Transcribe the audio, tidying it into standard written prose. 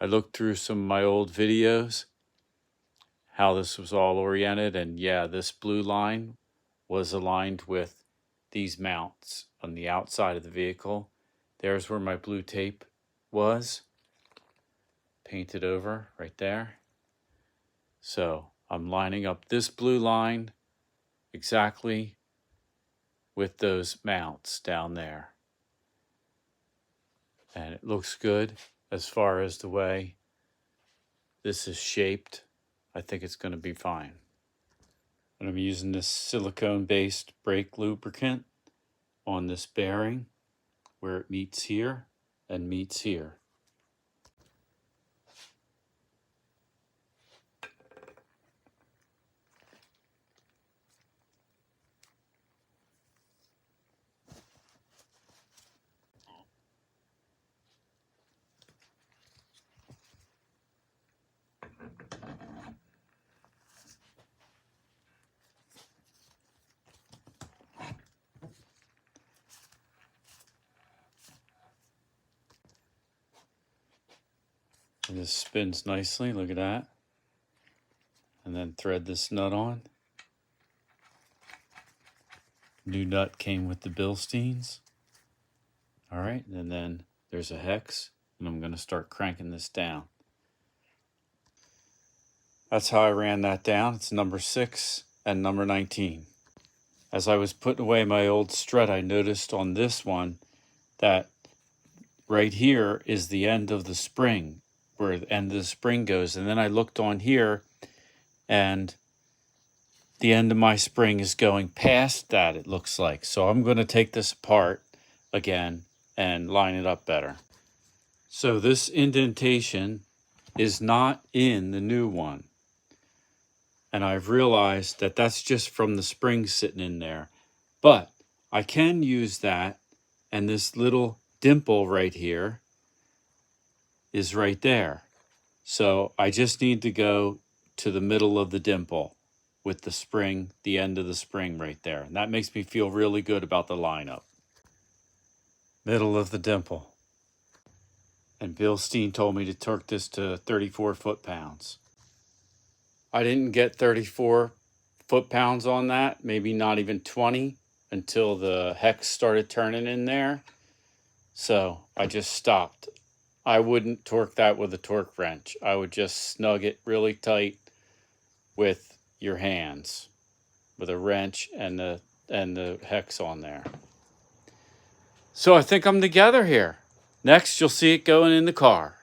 I looked through some of my old videos, how this was all oriented, and yeah, this blue line was aligned with these mounts on the outside of the vehicle. There's where my blue tape was, painted over right there. So I'm lining up this blue line exactly with those mounts down there. And it looks good as far as the way this is shaped. I think it's going to be fine. And I'm using this silicone-based brake lubricant on this bearing where it meets here and meets here. And this spins nicely, look at that. And then thread this nut on. New nut came with the Bilsteins. All right, and then there's a hex, and I'm going to start cranking this down. That's how I ran that down. It's number 6 and number 19. As I was putting away my old strut, I noticed on this one that right here is the end of the spring, where the end of the spring goes. And then I looked on here, and the end of my spring is going past that, it looks like. So I'm going to take this apart again and line it up better. So this indentation is not in the new one. And I've realized that that's just from the spring sitting in there. But I can use that, and this little dimple right here is right there. So I just need to go to the middle of the dimple with the spring, the end of the spring right there. And that makes me feel really good about the lineup. Middle of the dimple. And Bilstein told me to torque this to 34 foot-pounds. I didn't get 34 foot-pounds on that, maybe not even 20, until the hex started turning in there. So I just stopped. I wouldn't torque that with a torque wrench. I would just snug it really tight with your hands, with a wrench and the hex on there. So I think I'm together here. Next, you'll see it going in the car.